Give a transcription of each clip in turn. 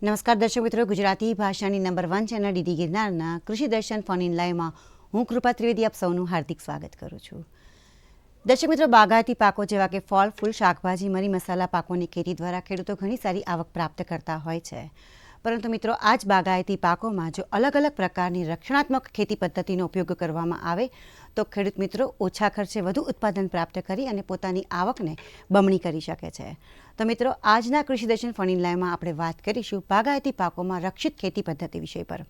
નમસ્કાર દર્શક મિત્રો, ગુજરાતી ભાષાની નંબર 1 ચેનલ ડીડી ગિરનારના કૃષિ દર્શન ફોન ઇન લાઈવમાં હું કૃપા ત્રિવેદી આપ સૌનું હાર્દિક સ્વાગત કરું છું. દર્શક મિત્રો, બાગાયતી પાકો જેવા કે ફળ, ફૂલ, શાકભાજી, મરી મસાલા પાકોની ખેતી દ્વારા ખેડૂતો ઘણી સારી આવક પ્રાપ્ત કરતા હોય છે. પરંતુ મિત્રો, આ જ બાગાયતી પાકોમાં જો અલગ અલગ પ્રકારની રક્ષણાત્મક ખેતી પદ્ધતિનો ઉપયોગ કરવામાં આવે તો ખેડૂત મિત્રો ઓછા ખર્ચે વધુ ઉત્પાદન પ્રાપ્ત કરી અને પોતાની આવકને બમણી કરી શકે છે. તો મિત્રો, આજના કૃષિ દર્શન ફોન ઇન લાઈવમાં આપણે વાત કરીશું બાગાયતી પાકોમાં રક્ષિત ખેતી પદ્ધતિ વિષય પર.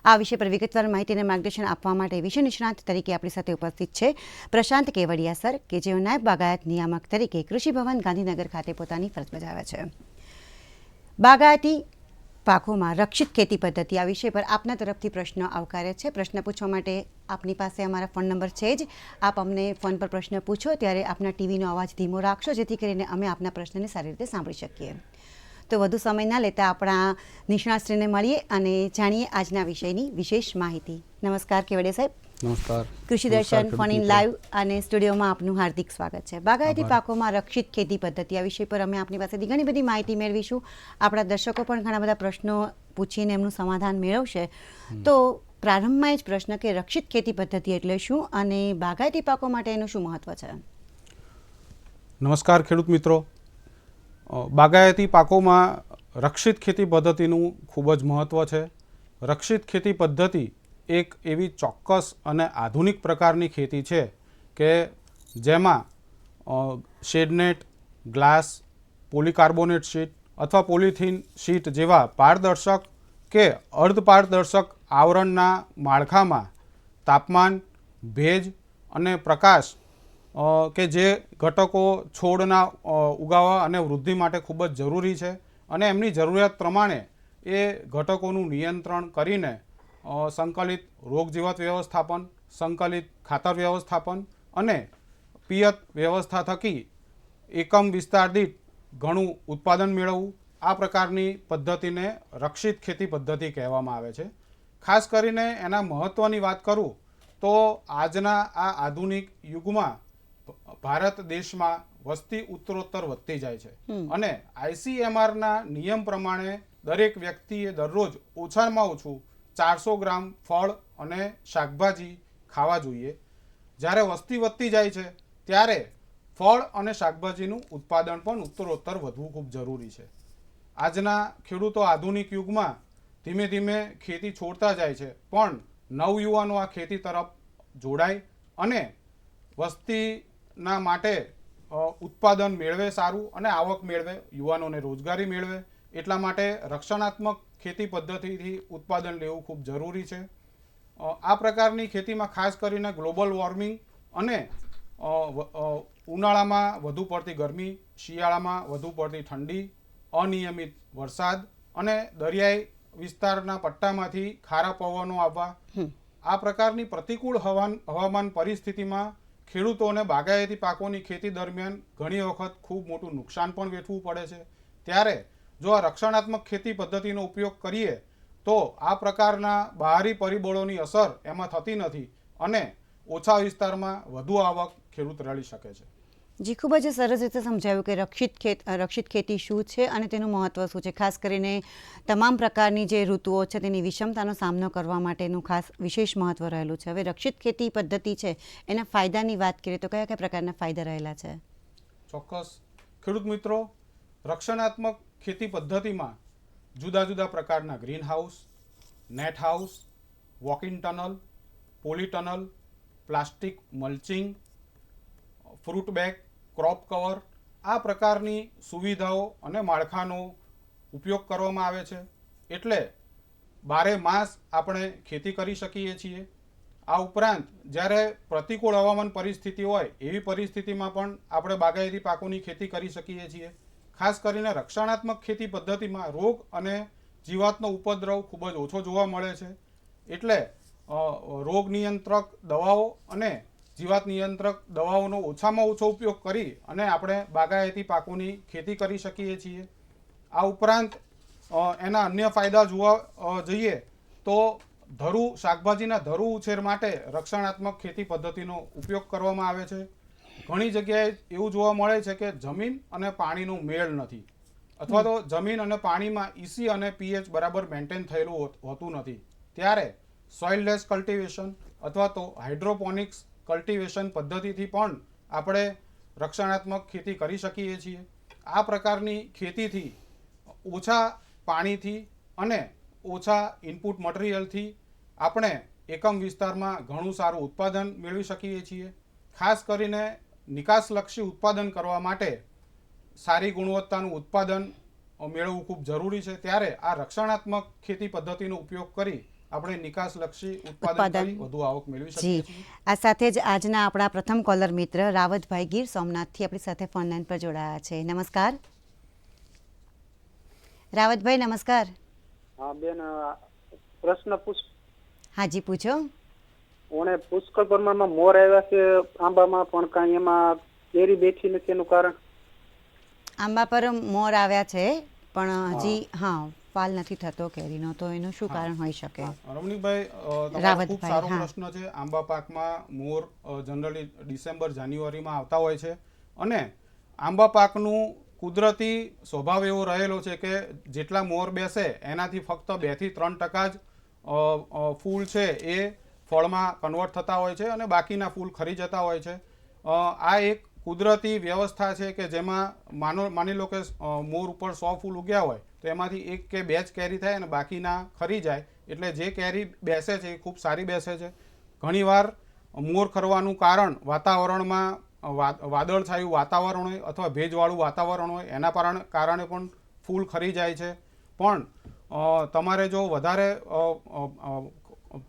આ વિષય પર વિગતવાર માહિતી અને માર્ગદર્શન આપવા માટે વિષય નિષ્ણાત તરીકે આપણી સાથે ઉપસ્થિત છે પ્રશાંત કેવડિયા સર, કે જેઓ નાયબ બાગાયત નિયામક તરીકે કૃષિ ભવન ગાંધીનગર ખાતે પોતાની ફરજ બજાવે છે. બાગાયતી પાકોમાં રક્ષિત ખેતી પદ્ધતિ આ વિષય પર આપના તરફથી પ્રશ્ન આવકાર્ય છે. પ્રશ્ન પૂછવા માટે આપની પાસે અમારા ફોન નંબર છે જ. આપ અમને ફોન પર પ્રશ્ન પૂછો ત્યારે આપના ટીવીનો અવાજ ધીમો રાખશો, જેથી કરીને અમે આપના પ્રશ્નને સારી રીતે સાંભળી શકીએ. તો વધુ સમય ના લેતા આપણા નિષ્ણાતશ્રીને મળીએ અને જાણીએ આજના વિષયની વિશેષ માહિતી. નમસ્કાર કેવડિયા સાહેબ. નમસ્કાર. કૃષિ દર્શન ફોન ઇન લાઈવ અને સ્ટુડિયોમાં આપનું હાર્દિક સ્વાગત છે. બાગાયતી પાકોમાં રક્ષિત ખેતી પદ્ધતિ આ વિષય પર અમે આપની પાસેથી ઘણી બધી માહિતી મેળવીશું. આપણા દર્શકો પણ ઘણા બધા પ્રશ્નો પૂછીને એમનું સમાધાન મેળવશે. તો પ્રારંભમાં જ પ્રશ્ન કે રક્ષિત ખેતી પદ્ધતિ એટલે શું અને બાગાયતી પાકો માટે એનું શું મહત્વ છે? નમસ્કાર ખેડૂત મિત્રો. બાગાયતી પાકોમાં રક્ષિત ખેતી પદ્ધતિનું ખૂબ જ મહત્ત્વ છે. રક્ષિત ખેતી પદ્ધતિ એક એવી ચોક્કસ અને આધુનિક પ્રકારની ખેતી છે કે જેમાં શેડનેટ, ગ્લાસ, પોલીકાર્બોનેટ શીટ અથવા પોલિથીન શીટ જેવા પારદર્શક કે અર્ધપારદર્શક આવરણના માળખામાં તાપમાન, ભેજ અને પ્રકાશ કે જે ઘટકો છોડના ઉગાવા અને વૃદ્ધિ માટે ખૂબ જ જરૂરી છે અને એમની જરૂરિયાત પ્રમાણે એ ઘટકોનું નિયંત્રણ કરીને સંકલિત રોગજીવત વ્યવસ્થાપન, સંકલિત ખાતર વ્યવસ્થાપન અને પિયત વ્યવસ્થા થકી એકમ વિસ્તાર દીઠ ઘણું ઉત્પાદન મેળવવું, આ પ્રકારની પદ્ધતિને રક્ષિત ખેતી પદ્ધતિ કહેવામાં આવે છે. ખાસ કરીને એના મહત્ત્વની વાત કરું તો આજના આ આધુનિક યુગમાં ભારત દેશમાં વસ્તી ઉત્તરોત્તર વધતી જાય છે અને ICMRના નિયમ પ્રમાણે દરેક વ્યક્તિએ દરરોજ ઓછામાં ઓછું 400 ગ્રામ ફળ અને શાકભાજી ખાવા જોઈએ. જ્યારે વસ્તી વધતી જાય છે ત્યારે ફળ અને શાકભાજીનું ઉત્પાદન પણ ઉત્તરોત્તર વધવું ખૂબ જરૂરી છે. આજના ખેડૂતો આધુનિક યુગમાં ધીમે ધીમે ખેતી છોડતા જાય છે, પણ નવયુવાનો આ ખેતી તરફ જોડાય અને વસ્તીના માટે ઉત્પાદન મેળવે સારું અને આવક મેળવે, યુવાનોને રોજગારી મેળવે, એટલા માટે રક્ષણાત્મક ખેતી પદ્ધતિથી ઉત્પાદન લેવું ખૂબ જરૂરી છે. આ પ્રકારની ખેતીમાં ખાસ કરીને ગ્લોબલ વોર્મિંગ અને ઉનાળામાં વધુ પડતી ગરમી, શિયાળામાં વધુ પડતી ઠંડી, અનિયમિત વરસાદ અને દરિયાઈ વિસ્તારના પટ્ટામાંથી ખારા પવનો આવવા, આ પ્રકારની પ્રતિકૂળ હવામાન પરિસ્થિતિમાં ખેડૂતોને બાગાયતી પાકોની ખેતી દરમિયાન ઘણી વખત ખૂબ મોટું નુકસાન પણ વેઠવું પડે છે. ત્યારે જો આ રક્ષણાત્મક ખેતી પદ્ધતિનો ઉપયોગ કરીએ તો આ પ્રકારના બહારી પરિબળોની અસર એમાં થતી નથી અને ઓછા વિસ્તારમાં વધુ આવક ખેડૂત રળી શકે છે. જી, ખૂબ જ સરસ રીતે સમજાવ્યું કે રક્ષિત ખેતી શું છે અને તેનું મહત્ત્વ શું છે. ખાસ કરીને તમામ પ્રકારની જે ઋતુઓ છે તેની વિષમતાનો સામનો કરવા માટેનું ખાસ વિશેષ મહત્ત્વ રહેલું છે. હવે રક્ષિત ખેતી પદ્ધતિ છે એના ફાયદાની વાત કરીએ તો કયા કયા પ્રકારના ફાયદા રહેલા છે? ચોક્કસ ખેડૂત મિત્રો, રક્ષણાત્મક ખેતી પદ્ધતિમાં જુદા જુદા પ્રકારના green house, net house, walk-in tunnel, poly tunnel, plastic mulching, fruit bag, crop cover, આ પ્રકારની સુવિધાઓ અને માળખાનો ઉપયોગ કરવામાં આવે છે. એટલે 12 માસ આપણે ખેતી કરી શકીએ છીએ. આ ઉપરાંત જ્યારે પ્રતિકૂળ હવામાન પરિસ્થિતિ હોય એવી પરિસ્થિતિમાં પણ આપણે બાગાયતી પાકોની ખેતી કરી શકીએ છીએ. ખાસ કરીને રક્ષણાત્મક ખેતી પદ્ધતિમાં રોગ અને જીવાતનો ઉપદ્રવ ખૂબ જ ઓછો જોવા મળે છે. એટલે રોગ નિયંત્રક દવાઓ અને જીવાત નિયંત્રક દવાઓનો ઓછામાં ઓછો ઉપયોગ કરી અને આપણે બાગાયતી પાકોની ખેતી કરી શકીએ છીએ. આ ઉપરાંત એના અન્ય ફાયદા જોવા જઈએ તો શાકભાજીના ધરુ ઉછેર માટે રક્ષણાત્મક ખેતી પદ્ધતિનો ઉપયોગ કરવામાં આવે છે. ઘણી જગ્યાએ એવું જોવા મળે છે કે જમીન અને પાણીનો મેળ નથી અથવા તો જમીન અને પાણીમાં ઇસી અને પીએચ બરાબર મેન્ટેન થયેલું હોતું નથી, ત્યારે સોઇલલેસ કલ્ટિવેશન અથવા તો હાઇડ્રોપોનિક્સ કલ્ટિવેશન પદ્ધતિથી પણ આપણે રક્ષણાત્મક ખેતી કરી શકીએ છીએ. આ પ્રકારની ખેતીથી ઓછા પાણીથી અને ઓછા ઇનપુટ મટીરિયલથી આપણે એકમ વિસ્તારમાં ઘણું સારું ઉત્પાદન મેળવી શકીએ છીએ. ખાસ કરીને નિકાસલક્ષી ઉત્પાદન કરવા માટે સારી ગુણવત્તાનું ઉત્પાદન મેળવવું ખૂબ જરૂરી છે. ત્યારે આ રક્ષણાત્મક ખેતી પદ્ધતિનો ઉપયોગ કરી આપણે નિકાસલક્ષી ઉત્પાદન કરી વધુ આવક મેળવી શકીએ છીએ. આ સાથે જ આજના આપણા પ્રથમ કોલર મિત્ર રાવતભાઈ ગીર સોમનાથથી આપણી સાથે ફોન લાઈન પર જોડાયા છે. નમસ્કાર રાવતભાઈ. નમસ્કાર. હા બેન, પ્રશ્ન પૂછ. હાજી પૂછો. ઓણે પુષ્કળ પ્રમાણમાં મોર આવ્યા છે આંબામાં, પણ કાંઈ એમાં કેરી બેઠી નથી, એનું કારણ? આંબા પર મોર આવ્યા છે પણ હજી ફાલ નથી થતો કેરીનો, તો એનું શું કારણ હોઈ શકે? રમણીકભાઈ, તમારો ખૂબ સારો પ્રશ્ન છે. આંબા પાકમાં મોર જનરલી ડિસેમ્બર જાન્યુઆરીમાં આવતા હોય છે અને આંબા પાકનું કુદરતી સ્વભાવ એવો રહેલો છે કે જેટલા મોર બેસે એનાથી ફક્ત 2 થી 3% જ ફૂલ છે એ ફળમાં કન્વર્ટ થતા હોય છે અને બાકીના ફૂલ ખરી જતા હોય છે. આ એક કુદરતી વ્યવસ્થા છે કે જેમાં માની લો કે મોર ઉપર 100 ફૂલ ઉગ્યા હોય તો એમાંથી 1 કે 2 જ કેરી થાય અને બાકીના ખરી જાય. એટલે જે કેરી બેસે છે એ ખૂબ સારી બેસે છે. ઘણીવાર મોર ખરવાનું કારણ વાતાવરણમાં વાદળછાયું વાતાવરણ હોય અથવા ભેજવાળું વાતાવરણ હોય એના કારણે પણ ફૂલ ખરી જાય છે. પણ તમારે જો વધારે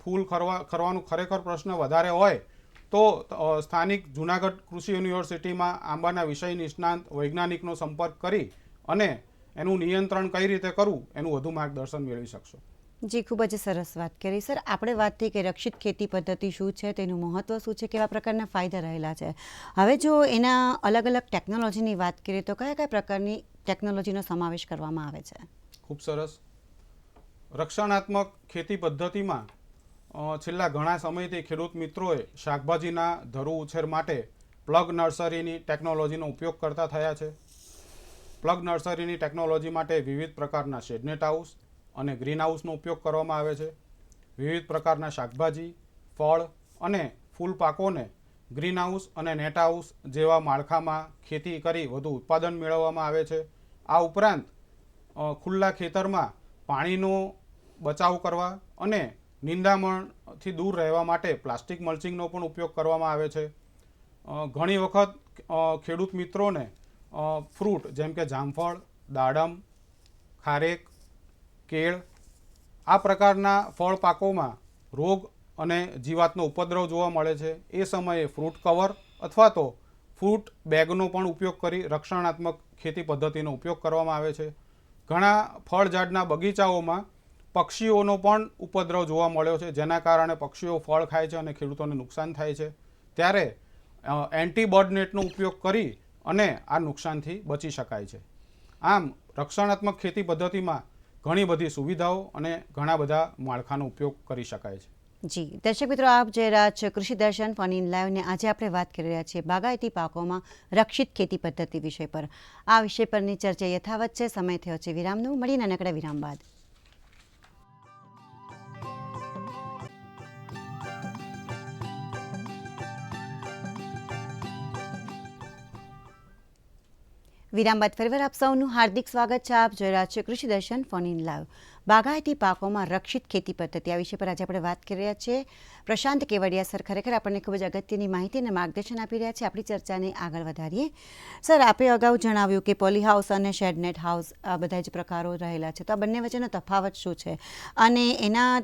ફૂલ ખરવાનું ખરેખર પ્રશ્ન વધારે હોય તો સ્થાનિક જુનાગઢ કૃષિ યુનિવર્સિટીમાં આંબાના વિષય નિષ્ણાંત વૈજ્ઞાનિકનો સંપર્ક કરી અને એનું નિયંત્રણ કઈ રીતે કરવું એનું વધુ માર્ગદર્શન મેળવી શકશો. જી, ખૂબ જ સરસ વાત કરી સર. આપણે વાત થઈ કે રક્ષિત ખેતી પદ્ધતિ શું છે, તેનું મહત્ત્વ શું છે, કેવા પ્રકારના ફાયદા રહેલા છે. હવે જો એના અલગ અલગ ટેકનોલોજીની વાત કરીએ તો કયા કયા પ્રકારની ટેકનોલોજીનો સમાવેશ કરવામાં આવે છે? ખૂબ સરસ. રક્ષણાત્મક ખેતી પદ્ધતિમાં છેલ્લા ઘણા સમયથી ખેડૂત મિત્રોએ શાકભાજીના ધરુ ઉછેર માટે પ્લગ નર્સરીની ટેકનોલોજીનો ઉપયોગ કરતા થયા છે. પ્લગ નર્સરીની ટેકનોલોજી માટે વિવિધ પ્રકારના શેડનેટ હાઉસ અને ગ્રીન હાઉસનો ઉપયોગ કરવામાં આવે છે. વિવિધ પ્રકારના શાકભાજી, ફળ અને ફૂલ પાકોને ગ્રીન હાઉસ અને નેટ હાઉસ જેવા માળખામાં ખેતી કરી વધુ ઉત્પાદન મેળવવામાં આવે છે. આ ઉપરાંત ખુલ્લા ખેતરમાં પાણીનો બચાવ કરવા અને નિંદામણથી દૂર રહેવા માટે પ્લાસ્ટિક મલ્ચિંગનો પણ ઉપયોગ કરવામાં આવે છે. ઘણી વખત ખેડૂત મિત્રોને ફ્રૂટ જેમ કે જામફળ, દાડમ, ખારેક, કેળ આ પ્રકારના ફળ પાકોમાં રોગ અને જીવાતનો ઉપદ્રવ જોવા મળે છે. એ સમયે ફ્રૂટ કવર અથવા તો ફ્રૂટ બેગનો પણ ઉપયોગ કરી રક્ષણાત્મક ખેતી પદ્ધતિનો ઉપયોગ કરવામાં આવે છે. ઘણા ફળ ઝાડના બગીચાઓમાં પક્ષીઓનો પણ ઉપદ્રવ જોવા મળ્યો છે, જેના કારણે પક્ષીઓ ફળ ખાય છે અને ખેડૂતોને નુકસાન થાય છે. ત્યારે એન્ટી બર્ડ નેટનો ઉપયોગ કરી અને આ નુકસાનથી બચી શકાય છે. આમ રક્ષણાત્મક ખેતી પદ્ધતિમાં ઘણી બધી સુવિધાઓ અને ઘણા બધા માળખાનો ઉપયોગ કરી શકાય છે. જી દર્શક મિત્રો, આપ જે રહ્યા છો કૃષિ દર્શન ફોન ઇન લાઈવ ને આજે આપણે વાત કરી રહ્યા છીએ બાગાયતી પાકોમાં રક્ષિત ખેતી પદ્ધતિ વિષય પર. આ વિષય પરની ચર્ચા યથાવત છે. સમય થયો છે વિરામનો. મળીએ નાનકડા વિરામ બાદ. વિરામ બાદ ફરીવાર આપ સૌનું હાર્દિક સ્વાગત છે. આપ જોઈ રહ્યા છો કૃષિ દર્શન ફોન ઇન લાઈવ. બાગાયતી પાકોમાં રક્ષિત ખેતી પદ્ધતિ આ વિષય પર આજે આપણે વાત કરી રહ્યા છીએ. પ્રશાંત કેવડિયા સર ખરેખર આપણને ખૂબ જ અગત્યની માહિતી અને માર્ગદર્શન આપી રહ્યા છે. આપણી ચર્ચાને આગળ વધારીએ. સર, આપે અગાઉ જણાવ્યું કે પોલી હાઉસ અને શેડનેટ હાઉસ આ બધા જ પ્રકારો રહેલા છે, તો આ બંને વચ્ચેનો તફાવત શું છે અને એના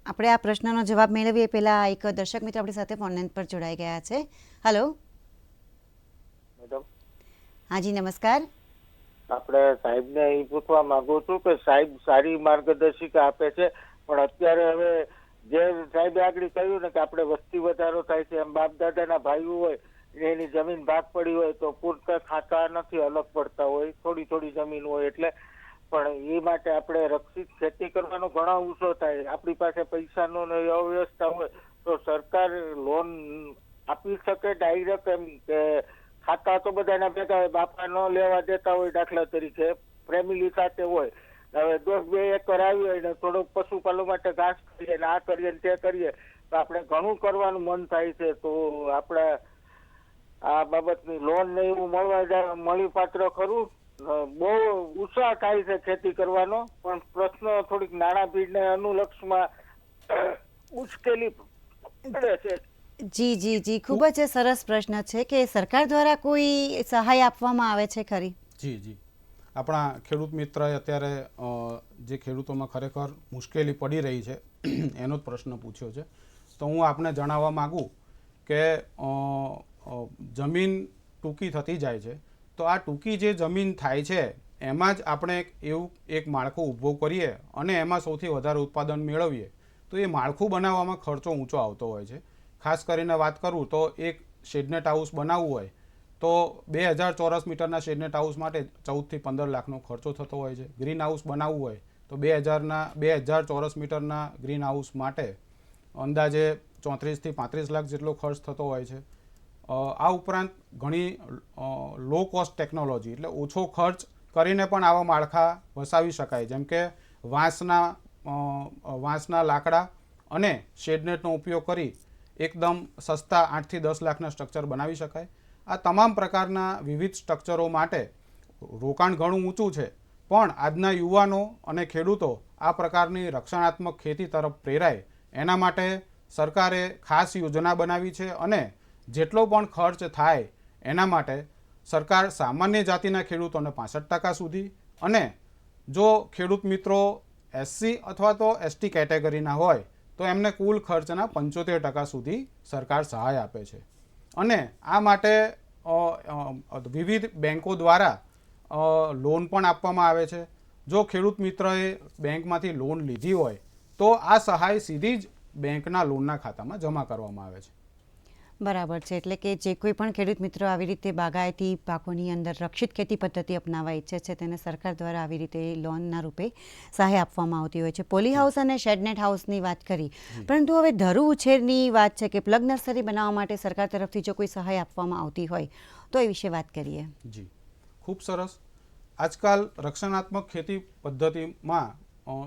આપણે આ પ્રશ્નનો જવાબ મેળવીએ પહેલાં એક દર્શક મિત્ર આપણી સાથે ફોનલાઈન પર જોડાઈ ગયા છે. હલો. હાજી નમસ્કાર. આપણે સાહેબને એ પૂછવા માંગુ છું કે સાહેબ સારી માર્ગદર્શિકા આપે છે, પણ અત્યારે હવે જે સાહેબે આગળ કહ્યું ને કે આપણે વસ્તી વધારો થાય છે, એમ બાપ દાદાના ભાઈઓ હોય એની જમીન ભાગ પડી હોય તો પૂરતા ખાતા નથી, અલગ પડતા હોય, થોડી થોડી જમીન હોય, એટલે પણ એ માટે આપણે રક્ષિત ખેતી કરવાનો ઘણો ઓછો થાય. આપણી પાસે પૈસાનો અવ્યવસ્થા હોય તો સરકાર લોન આપી શકે ડાયરેક્ટ, એમ કે ખાતા તો બધાના ભેગા હોય, બાપા ન લેવા દેતા હોય, દાખલા તરીકે ફેમિલી સાથે હોય. હવે 10-2 એકર આવી હોય ને થોડુંક પશુપાલન માટે ઘાસ કરીએ ને આ કરીએ ને તે કરીએ તો આપણે ઘણું કરવાનું મન થાય છે. તો આપણે આ બાબતની લોન ને એવું મળી પાત્ર ખરું. બહુ ઉત્સાહ થાય છે ખેતી કરવાનો, પણ પ્રશ્ન થોડીક નાણાં ભીડને અનુલક્ષમાં મુશ્કેલી પડે છે. જી જી જી, ખૂબ જ સરસ પ્રશ્ન છે કે સરકાર દ્વારા કોઈ સહાય આપવામાં આવે છે ખરી? જી જી, આપણા ખેડૂત મિત્રએ અત્યારે જે ખેડૂતોમાં ખરેખર મુશ્કેલી પડી રહી છે એનો જ પ્રશ્ન પૂછ્યો છે. તો હું આપને જણાવવા માગું કે જમીન ટૂંકી થતી જાય છે, તો આ ટૂંકી જે જમીન થાય છે એમાં જ આપણે એક માળખું ઊભું કરીએ અને એમાં સૌથી વધારે ઉત્પાદન મેળવીએ તો એ માળખું બનાવવામાં ખર્ચો ઊંચો આવતો હોય છે. ખાસ કરીને વાત કરું તો એક શેડનેટ હાઉસ બનાવવું હોય તો 2000 ચોરસ મીટરના શેડનેટ હાઉસ માટે 14 થી 15 લાખનો ખર્ચો થતો હોય છે. ગ્રીન હાઉસ બનાવવું હોય તો 2000 ચોરસ મીટરના ગ્રીન હાઉસ માટે અંદાજે 34 થી 35 લાખ જેટલો ખર્ચ થતો હોય છે. આ ઉપરાંત ઘણી લો કોસ્ટ ટેકનોલોજી એટલે ઓછો ખર્ચ કરીને પણ આવા માળખા વસાવી શકાય, જેમ કે વાંસના લાકડા અને શેડનેટનો ઉપયોગ કરી એકદમ સસ્તા 8 થી 10 લાખના સ્ટ્રક્ચર બનાવી શકાય. આ તમામ પ્રકારના વિવિધ સ્ટ્રક્ચરો માટે રોકાણ ઘણું ઊંચું છે, પણ આજના યુવાનો અને ખેડૂતો આ પ્રકારની રક્ષણાત્મક ખેતી તરફ પ્રેરાય એના માટે સરકારે ખાસ યોજના બનાવી છે અને જેટલો પણ ખર્ચ થાય એના માટે સરકાર સામાન્ય જાતિના ખેડૂતોને 65% સુધી અને જો ખેડૂત મિત્રો SC અથવા તો ST કેટેગરીના હોય તો એમને કુલ ખર્ચના 75% સુધી સરકાર સહાય આપે છે. અને આ માટે વિવિધ બેન્કો દ્વારા લોન પણ આપવામાં આવે છે. જો ખેડૂત મિત્રએ બેંકમાંથી લોન લીધી હોય તો આ સહાય સીધી જ બેંકના લોનના ખાતામાં જમા કરવામાં આવે છે. બરાબર છે, એટલે કે જે કોઈ પણ ખેડૂત મિત્રો આવી રીતે બાગાયતી પાકોની અંદર રક્ષિત ખેતી પદ્ધતિ અપનાવવા ઈચ્છે છે તેને સરકાર દ્વારા આવી રીતે લોનના રૂપે સહાય આપવામાં આવતી હોય છે. પોલી હાઉસ અને શેડનેટ હાઉસની વાત કરી, પરંતુ હવે ધરુ ઉછેરની વાત છે કે પ્લગ નર્સરી બનાવવા માટે સરકાર તરફથી જો કોઈ સહાય આપવામાં આવતી હોય તો એ વિશે વાત કરીએ. જી, ખૂબ સરસ. આજકાલ રક્ષણાત્મક ખેતી પદ્ધતિમાં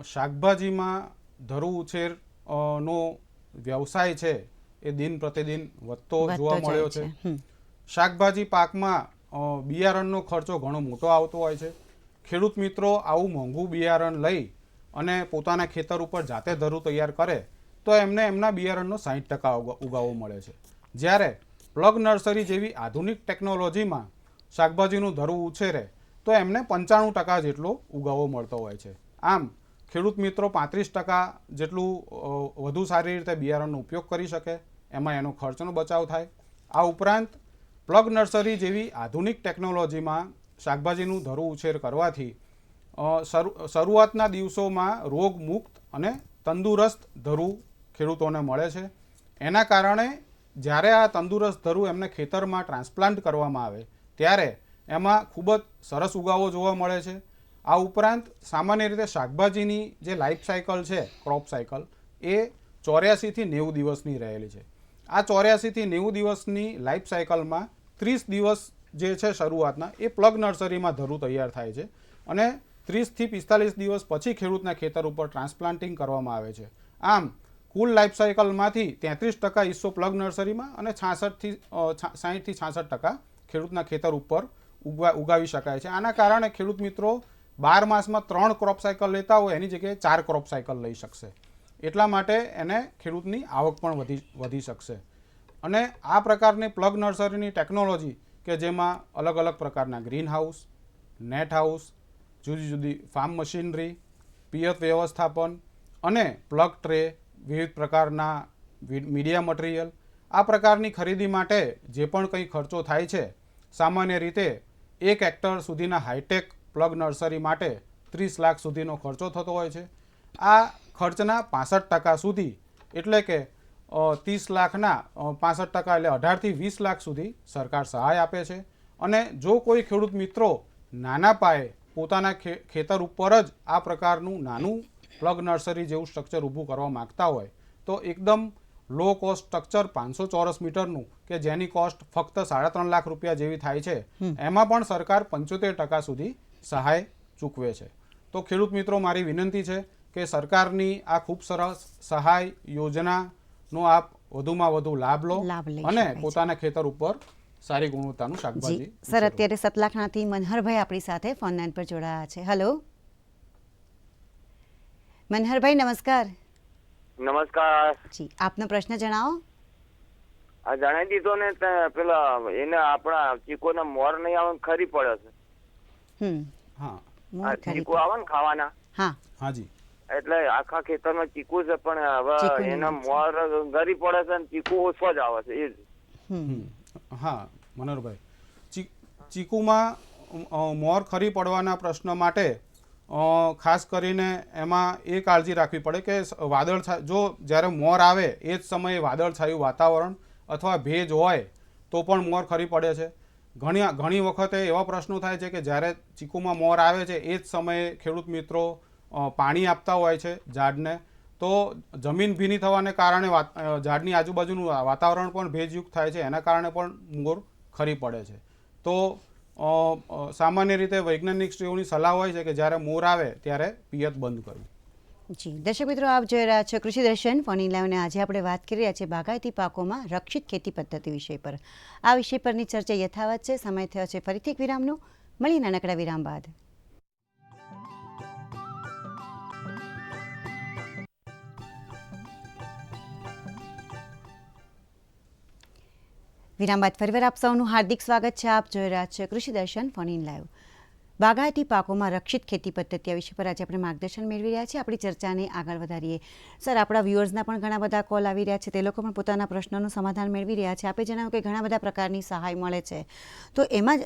શાકભાજીમાં ધરુ ઉછેરનો વ્યવસાય છે એ દિન પ્રતિદિન વધતો જોવા મળ્યો છે. શાકભાજી પાકમાં બિયારણનો ખર્ચો ઘણો મોટો આવતો હોય છે. ખેડૂત મિત્રો આવું મોંઘું બિયારણ લઈ અને પોતાના ખેતર ઉપર જાતે ધરું તૈયાર કરે તો એમને એમના બિયારણનો 60% ઉગાવો મળે છે. જ્યારે પ્લગ નર્સરી જેવી આધુનિક ટેકનોલોજીમાં શાકભાજીનું ધરું ઉછેરે તો એમને 95% જેટલો ઉગાવો મળતો હોય છે. આમ ખેડૂત મિત્રો 35% જેટલું વધુ સારી રીતે બિયારણનો ઉપયોગ કરી શકે, એમાં એનો ખર્ચનો બચાવ થાય. આ ઉપરાંત પ્લગ નર્સરી જેવી આધુનિક ટેકનોલોજીમાં શાકભાજીનું ધરું ઉછેર કરવાથી શરૂઆતના દિવસોમાં રોગ મુક્ત અને તંદુરસ્ત ધરું ખેડૂતોને મળે છે. એના કારણે જ્યારે આ તંદુરસ્ત ધરું એમને ખેતરમાં ટ્રાન્સપ્લાન્ટ કરવામાં આવે ત્યારે એમાં ખૂબ જ સરસ ઉગાવો જોવા મળે છે. આ ઉપરાંત સામાન્ય રીતે શાકભાજીની જે લાઈફ સાયકલ છે, ક્રોપ સાયકલ, એ 84 થી 90 દિવસની રહેલી છે. આ 84 થી 90 દિવસની લાઈફ સાયકલમાં 30 દિવસ જે છે શરૂઆતના એ પ્લગ નર્સરીમાં ધરું તૈયાર થાય છે અને 30 થી 45 દિવસ પછી ખેડૂતના ખેતર ઉપર ટ્રાન્સપ્લાન્ટિંગ કરવામાં આવે છે. આમ કુલ લાઈફ સાયકલમાંથી 33% હિસ્સો પ્લગ નર્સરીમાં અને 60 થી 66% ખેડૂતના ખેતર ઉપર ઉગાવી શકાય છે. આના કારણે ખેડૂત મિત્રો 12 માસમાં 3 ક્રોપ સાયકલ લેતા હોય એની જગ્યાએ 4 ક્રોપ સાયકલ લઈ શકશે. એટલા માટે એને ખેડૂતની આવક પણ વધી શકશે. અને આ પ્રકારની પ્લગ નર્સરીની ટેકનોલોજી કે જેમાં અલગ અલગ પ્રકારના ગ્રીન હાઉસ, નેટ હાઉસ, જુદી જુદી ફાર્મ મશીનરી, પિયત વ્યવસ્થાપન અને પ્લગ ટ્રે, વિવિધ પ્રકારના મીડિયા મટીરિયલ, આ પ્રકારની ખરીદી માટે જે પણ કંઈ ખર્ચો થાય છે, સામાન્ય રીતે 1 હેક્ટર સુધીના હાઈટેક પ્લગ નર્સરી માટે 30 લાખ સુધીનો ખર્ચો થતો હોય છે. આ ખર્ચના 65% સુધી એટલે કે 30 લાખના 65% એટલે 18 થી 20 લાખ સુધી સરકાર સહાય આપે છે. અને જો કોઈ ખેડૂત મિત્રો નાના પાયે પોતાના ખેતર ઉપર જ આ પ્રકારનું નાનું પ્લગ નર્સરી જેવું સ્ટ્રક્ચર ઊભું કરવા માગતા હોય તો એકદમ લો કોસ્ટ સ્ટ્રક્ચર 500 ચોરસ મીટરનું કે જેની કોસ્ટ ફક્ત 3.5 લાખ રૂપિયા જેવી થાય છે, એમાં પણ સરકાર 75% સુધી સહાય ચૂકવે છે. તો ખેડૂત મિત્રો, મારી વિનંતી છે કે સરકારની આ ખૂબ સરસ સહાય યોજનાનો આપ વધુમાં વધુ લાભ લો લાભ લઈ અને શકાય છે. પોતાના ખેતર ઉપર સારી ગુણવત્તાનું શાકભાજી જી સર, અત્યારે સતલાખણાથી મનહરભાઈ આપણી સાથે ફોન લાઈન પર જોડાયા છે. હેલો મનહરભાઈ, નમસ્કાર. નમસ્કાર. જી, આપનો પ્રશ્ન જણાવો. આ જણાવી દીધો ને પેલા એને આપણા ચીકોના મોર નહીં આવે ખરી પડે છે. હા મોર આ ખરી ચીકુ આવે ને ખાવાના, હા હાજી. એટલે આખા ખેતરમાં ચીકુ છે પણ હવે ચીકુની એના વાત છે. મોર ગરી પડે છે ને ચીકુ ઓછો જ આવે છે. એ જ હા મનોહરભાઈ, ચીકુમાં મોર ખરી પડવાના પ્રશ્ન માટે ખાસ કરીને એમાં એ કાળજી રાખવી પડે કે જો જ્યારે મોર આવે એ જ સમયે વાદળછાયું વાતાવરણ અથવા ભેજ હોય તો પણ મોર ખરી પડે છે. ઘણી વખતે એવા પ્રશ્નો થાય છે કે જ્યારે ચીકુમાં મોર આવે છે એ જ સમયે ખેડૂત મિત્રો પાણી આપતા હોય છે ઝાડને, તો જમીન ભીની થવાને કારણે ઝાડની આજુબાજુનું વાતાવરણ પણ ભેજયુક્ત થાય છે, એના કારણે પણ મોર ખરી પડે છે. તો સામાન્ય રીતે વૈજ્ઞાનિકશ્રીઓની સલાહ હોય છે કે જ્યારે મોર આવે ત્યારે પિયત બંધ કરવું. જી દર્શક મિત્રો, આપ જોઈ રહ્યા છો કૃષિ દર્શન ફોન ઇન લાઈવ, અને આજે આપણે વાત કરી રહ્યા છીએ બાગાયતી પાકોમાં રક્ષિત ખેતી પદ્ધતિ વિષય પર. આ વિષય પરની ચર્ચા યથાવત છે. સમય થયો છે ફરીથી એક વિરામનો. મળીએ નાનકડા વિરામ બાદ. વિરામ બાદ ફરીવાર આપ સૌનું હાર્દિક સ્વાગત છે. આપ જોઈ રહ્યા છો કૃષિ દર્શન ફોન ઇન લાઈવ. બાગાયતી પાકોમાં રક્ષિત ખેતી પદ્ધતિ વિષય પર આજે આપણે માર્ગદર્શન મેળવી રહ્યા છીએ. આપણી ચર્ચાને આગળ વધારીએ. સર, આપણા વ્યુઅર્સના પણ ઘણા બધા કોલ આવી રહ્યા છે, તે લોકો પણ પોતાના પ્રશ્નોનું સમાધાન મેળવી રહ્યા છે. આપે જણાવ્યું કે ઘણા બધા પ્રકારની સહાય મળે છે, તો એમાં જ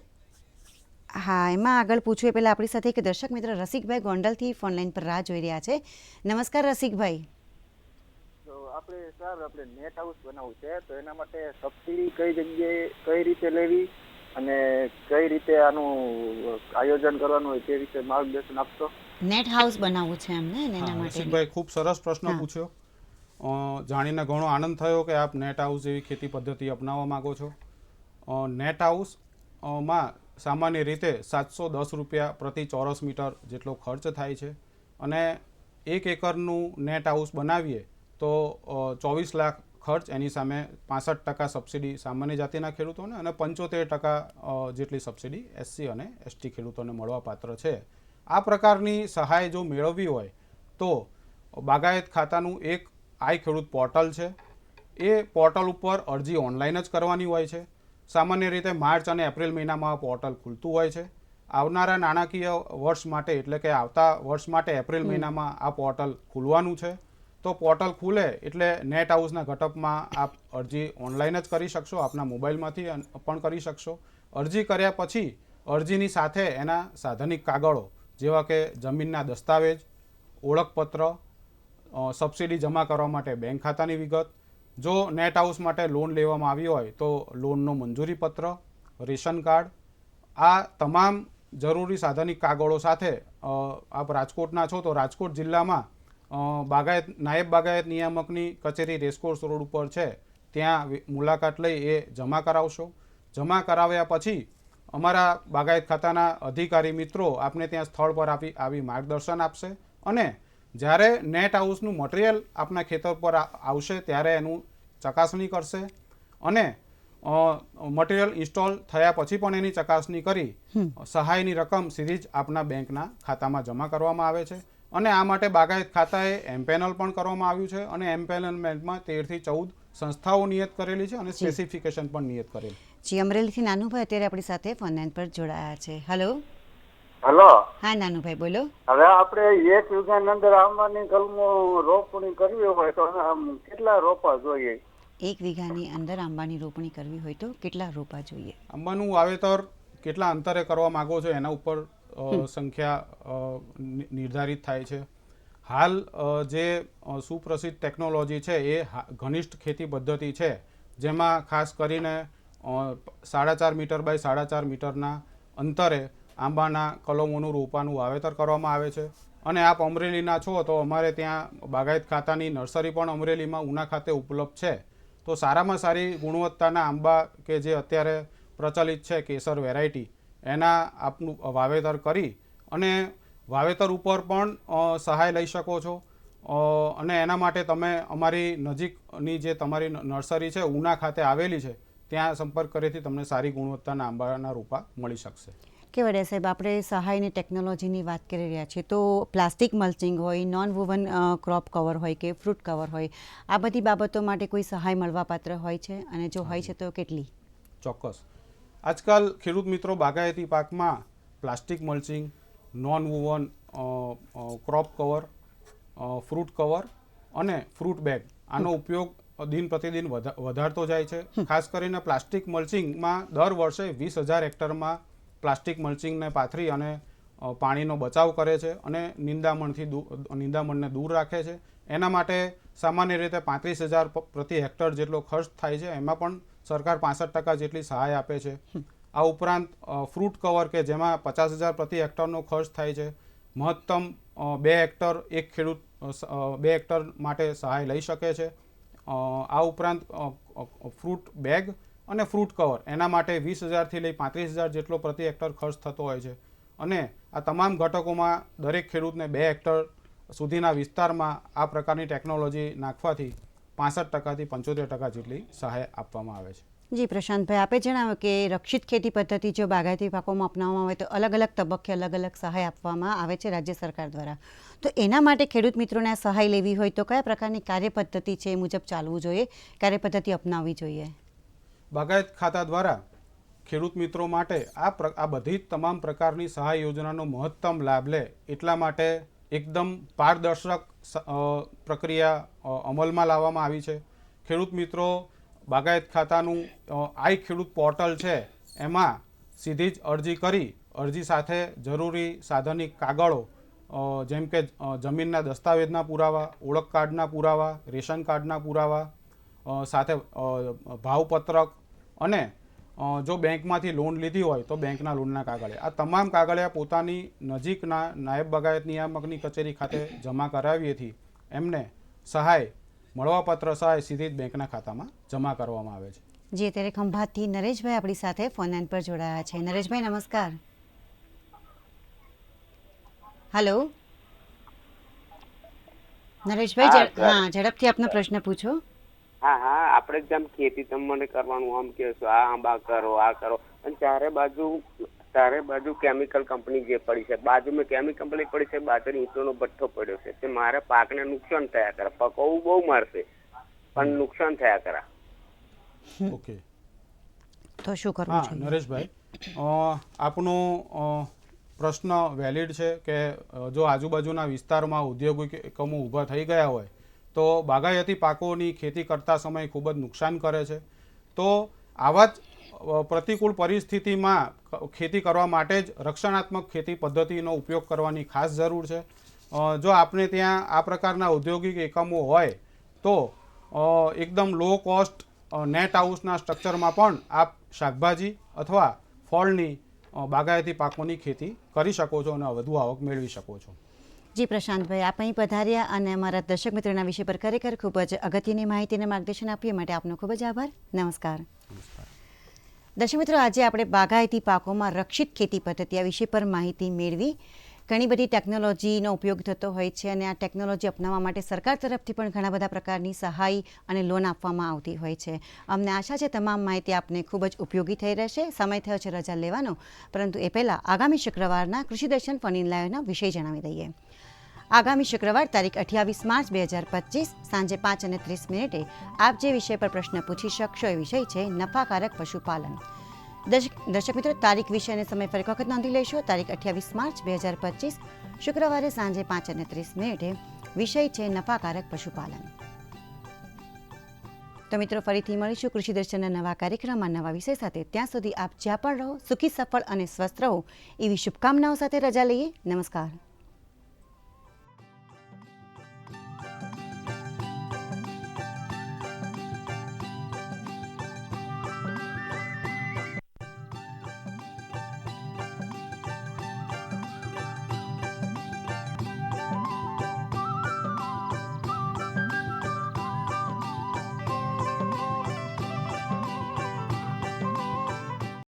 એમાં આગળ પૂછવું એ પહેલાં આપણી સાથે એક દર્શક મિત્ર રસિકભાઈ ગોંડલથી ફોન લાઈન પર રાહ જોઈ રહ્યા છે. નમસ્કાર રસિકભાઈ. આપણે નેટ હાઉસ બનાવવું છે, તો એના માટે સબસિડી કઈ જગ્યાએ કઈ રીતે લેવી અને કઈ રીતે આનું આયોજન કરવાનું હોય તે વિશે માર્ગદર્શન આપશો. નેટ હાઉસ બનાવવું છે એમને, એના માટે. રસિકભાઈ, ખૂબ સરસ પ્રશ્ન પૂછ્યો. જાણીને ઘણો આનંદ થયો કે આપ નેટ હાઉસ જેવી ખેતી પદ્ધતિ અપનાવવા માંગો છો. નેટ હાઉસ માં સામાન્ય રીતે 710 રૂપિયા પ્રતિ ચોરસ મીટર જેટલો ખર્ચ થાય છે, અને 1 એકરનું નેટ હાઉસ બનાવીએ તો 24 લાખ ખર્ચ, એની સામે 65% સબસિડી સામાન્ય જાતિના ખેડૂતોને અને 75% જેટલી સબસિડી SC અને ST ખેડૂતોને મળવાપાત્ર છે. આ પ્રકારની સહાય જો મેળવવી હોય તો બાગાયત ખાતાનું એક આઈ ખેડૂત પોર્ટલ છે. એ પોર્ટલ ઉપર અરજી ઓનલાઈન જ કરવાની હોય છે. સામાન્ય રીતે માર્ચ અને એપ્રિલ મહિનામાં આ પોર્ટલ ખુલતું હોય છે. આવનારા નાણાકીય વર્ષ માટે, એટલે કે આવતા વર્ષ માટે એપ્રિલ મહિનામાં આ પોર્ટલ ખુલવાનું છે. તો પોર્ટલ ખુલે એટલે નેટ હાઉસના ઘટકમાં આપ અરજી ઓનલાઈન જ કરી શકશો, આપના મોબાઈલમાંથી પણ કરી શકશો. અરજી કર્યા પછી અરજીની સાથે એના સાધનિક કાગળો જેવા કે જમીનના દસ્તાવેજ, ઓળખપત્ર, સબસિડી જમા કરવા માટે બેંક ખાતાની વિગત, જો નેટ હાઉસ માટે લોન લેવામાં આવી હોય તો લોનનો મંજૂરી પત્ર, રેશન કાર્ડ, આ તમામ જરૂરી સાધનિક કાગળો સાથે આપ રાજકોટના છો તો રાજકોટ જિલ્લામાં નાયબ બાગાયત નિયામકની કચેરી રેસકોર્સ રોડ ઉપર છે, ત્યાં મુલાકાત લઈ એ જમા કરાવશો. જમા કરાવ્યા પછી અમારા બાગાયત ખાતાના અધિકારી મિત્રો આપને ત્યાં સ્થળ પર આવી માર્ગદર્શન આપશે, અને જ્યારે નેટ હાઉસનું મટીરિયલ આપના ખેતર પર આવશે ત્યારે એનું ચકાસણી કરશે, અને મટીરિયલ ઇન્સ્ટોલ થયા પછી પણ એની ચકાસણી કરી સહાયની રકમ સીધી જ આપના બેંકના ખાતામાં જમા કરવામાં આવે છે. અને આ માટે બાગાયત ખાતાએ એમપેનલ પણ કરવામાં આવ્યું છે, અને એમપેનલમેન્ટમાં 13 થી 14 સંસ્થાઓ નિયત કરેલી છે અને સ્પેસિફિકેશન પણ નિયત કરેલી. જી, અમરેલીથી નાનુભાઈ અત્યારે આપણી સાથે ફોન લાઈન પર જોડાયા છે. હેલો. હેલો. હા નાનુભાઈ, બોલો. હવે આપણે 1 વીઘાની અંદર આંબાની કલમો રોપણી કરવી હોય તો કેટલા રોપા જોઈએ? 1 વીઘાની અંદર આંબાની રોપણી કરવી હોય તો કેટલા રોપા જોઈએ? આંબાનું વાવેતર કેટલા અંતરે કરવા માંગો છો એના ઉપર સંખ્યા નિર્ધારિત થાય છે. હાલ જે સુપ્રસિદ્ધ ટેકનોલોજી છે એ ઘનિષ્ઠ ખેતી પદ્ધતિ છે, જેમાં ખાસ કરીને 4.5 મીટર બાય 4.5 મીટરના અંતરે આંબાના કલમોનું રોપાનું વાવેતર કરવામાં આવે છે. અને આપ અમરેલીના છો તો અમારે ત્યાં બાગાયત ખાતાની નર્સરી પણ અમરેલીમાં ઉના ખાતે ઉપલબ્ધ છે, તો તો સારામાં સારી ગુણવત્તાના આંબા કે જે અત્યારે પ્રચલિત છે કેસર વેરાયટી એના આપનું વાવેતર કરી અને વાવેતર ઉપર પણ સહાય લઈ શકો છો અને એના માટે તમે અમારી નજીકની જે તમારી નર્સરી છે ઉના ખાતે આવેલી છે ત્યાં સંપર્ક કરીથી તમને સારી ગુણવત્તાના આંબાના રોપા મળી શકશે. કેવડિયા સાહેબ, આપણે સહાયની ટેકનોલોજીની વાત કરી રહ્યા છીએ તો પ્લાસ્ટિક મલ્ચિંગ હોય, નોન વુવન ક્રોપ કવર હોય કે ફ્રૂટ કવર હોય, આ બધી બાબતો માટે કોઈ સહાય મળવાપાત્ર હોય છે અને જો હોય છે તો કેટલી? ચોક્કસ. આજકાલ ખેડૂત મિત્રો બાગાયતી પાકમાં plastic mulching, non woven crop cover, fruit cover અને ફ્રૂટ બેગ આનો ઉપયોગ દિન પ્રતિદિન વધારતો જાય છે. ખાસ કરીને પ્લાસ્ટિક મલ્ચિંગમાં દર વર્ષે 20,000 હેક્ટરમાં પ્લાસ્ટિક મલ્ચિંગને પાથરી અને પાણીનો બચાવ કરે છે અને નિંદામણને દૂર રાખે છે. એના માટે સામાન્ય રીતે 35,000 પ્રતિ હેક્ટર જેટલો ખર્ચ થાય છે. એમાં પણ સરકાર 65% જેટલી સહાય આપે છે. આ ઉપરાંત ફ્રૂટ કવર કે જેમાં 50,000 પ્રતિ હેક્ટરનો ખર્ચ થાય છે. મહત્તમ 2 હેક્ટર એક ખેડૂત 2 હેક્ટર માટે સહાય લઈ શકે છે. આ ઉપરાંત ફ્રૂટ બેગ અને ફ્રૂટ કવર એના માટે 20,000થી લઈ 35,000 જેટલો પ્રતિ હેક્ટર ખર્ચ થતો હોય છે અને આ તમામ ઘટકોમાં દરેક ખેડૂતને 2 હેક્ટર સુધીના વિસ્તારમાં આ પ્રકારની ટેકનોલોજી નાખવાથી 65%થી 75% જેટલી સહાય આપવામાં આવે છે. જી પ્રશાંતભાઈ, આપે જણાવ્યું કે રક્ષિત ખેતી પદ્ધતિ જો બાગાયતી પાકોમાં અપનાવવામાં આવે તો અલગ અલગ તબક્કે અલગ અલગ સહાય આપવામાં આવે છે રાજ્ય સરકાર દ્વારા. તો એના માટે ખેડૂત મિત્રોને આ સહાય લેવી હોય તો કયા પ્રકારની કાર્યપદ્ધતિ છે એ મુજબ ચાલવું જોઈએ, કાર્યપદ્ધતિ અપનાવવી જોઈએ? બાગાયત ખાતા દ્વારા ખેડૂત મિત્રો માટે આ બધી જ તમામ પ્રકારની સહાય યોજનાનો મહત્તમ લાભ લે એટલા માટે એકદમ પારદર્શક પ્રક્રિયા અમલમાં લાવવામાં આવી છે. ખેડૂત મિત્રો બાગાયત ખાતાનું આઈ ખેડૂત પોર્ટલ છે એમાં સીધી જ અરજી કરી અરજી સાથે જરૂરી સાધનિક કાગળો જેમ કે જમીનના દસ્તાવેજના પુરાવા, ઓળખ કાર્ડના પુરાવા, રેશન કાર્ડના પુરાવા, સાથે ભાવપત્રક અને જો બેંકમાંથી લોન લીધી હોય તો બેંકના લોનના કાગળિયા, આ તમામ કાગળિયા પોતાની નજીકના નાયબ બાગાયત નિયામકની કચેરી ખાતે જમા કરાવીએથી એમને સહાય મળવાપાત્ર સહાય સીધી જ બેંકના ખાતામાં જમા કરવામાં આવે છે. જે અત્યારે ખંભાતથી નરેશભાઈ આપણી સાથે ફોન લાઈન પર જોડાયા છે. નરેશભાઈ નમસ્કાર. હેલો નરેશભાઈ, હા ઝડપથી આપનો પ્રશ્ન પૂછો. હા આપણે જેમ ખેતી તમને કરવાનું આમ કે આ આંબા કરો આ કરો અને ચારે બાજુ કેમિકલ કંપની જે પડી છે, બાજુમાં કેમિકલ કંપની પડી છે, બાજુ ઈંટોનો ભઠ્ઠો પડ્યો છે, તે મારે પાકને નુકસાન થયા કરે. પકવવું બહુ મારશે પણ નુકસાન થયા કરે. ઓકે, તો શું કરવું હા જોઈએ? નરેશભાઈ, આપનો પ્રશ્ન વેલિડ છે કે જો આજુબાજુના વિસ્તારમાં ઔદ્યોગિક એકમો ઊભા થઈ ગયા હોય તો બાગાયતી પાકોની ખેતી કરતા સમયે ખૂબ જ નુકસાન કરે છે. તો આવા જ પ્રતિકૂળ પરિસ્થિતિમાં ખેતી કરવા માટે જ રક્ષણાત્મક ખેતી પદ્ધતિનો ઉપયોગ કરવાની ખાસ જરૂર છે. જો આપણે ત્યાં આ પ્રકારના ઔદ્યોગિક એકમો હોય તો એકદમ લો કોસ્ટ નેટ હાઉસના સ્ટ્રક્ચરમાં પણ આપ શાકભાજી અથવા ફળની બાગાયતી પાકોની ખેતી કરી શકો છો અને વધુ આવક મેળવી શકો છો. જી પ્રશાંતભાઈ, આપ અહીં પધાર્યા અને અમારા દર્શક મિત્રોના વિષય પર ખરેખર ખૂબ જ અગત્યની માહિતી અને માર્ગદર્શન આપ્યું માટે આપનો ખૂબ જ આભાર. નમસ્કાર. દર્શક મિત્રો, આજે આપણે બાગાયતી પાકોમાં રક્ષિત ખેતી પદ્ધતિ આ વિષય પર માહિતી મેળવી. ઘણી બધી ટેકનોલોજીનો ઉપયોગ થતો હોય છે અને આ ટેકનોલોજી અપનાવવા માટે સરકાર તરફથી પણ ઘણા બધા પ્રકારની સહાય અને લોન આપવામાં આવતી હોય છે. અમને આશા છે તમામ માહિતી આપને ખૂબ જ ઉપયોગી થઈ રહેશે. સમય થયો છે રજા લેવાનો, પરંતુ એ પહેલાં આગામી શુક્રવારના કૃષિ દર્શન ફોન ઇન લાઈવના વિષય જણાવી દઈએ. આગામી શુક્રવાર તારીખ 28 માર્ચ 2025 સાંજે 5:30 આપ જે વિષય પર પ્રશ્ન પૂછી શકશો એ વિષય છે નફાકારક પશુપાલન. દર્શક મિત્રો, તારીખ વિષય અને સમય ફરી વખત નોંધી લેશો. તારીખ 28 માર્ચ 2025 શુક્રવારે સાંજે 5:30 વિષય છે નફાકારક પશુપાલન. તો મિત્રો, ફરીથી મળીશું કૃષિ દર્શનના નવા કાર્યક્રમમાં નવા વિષય સાથે. ત્યાં સુધી આપ જ્યાં પણ રહો સુખી, સફળ અને સ્વસ્થ રહો એવી શુભકામનાઓ સાથે રજા લઈએ. નમસ્કાર.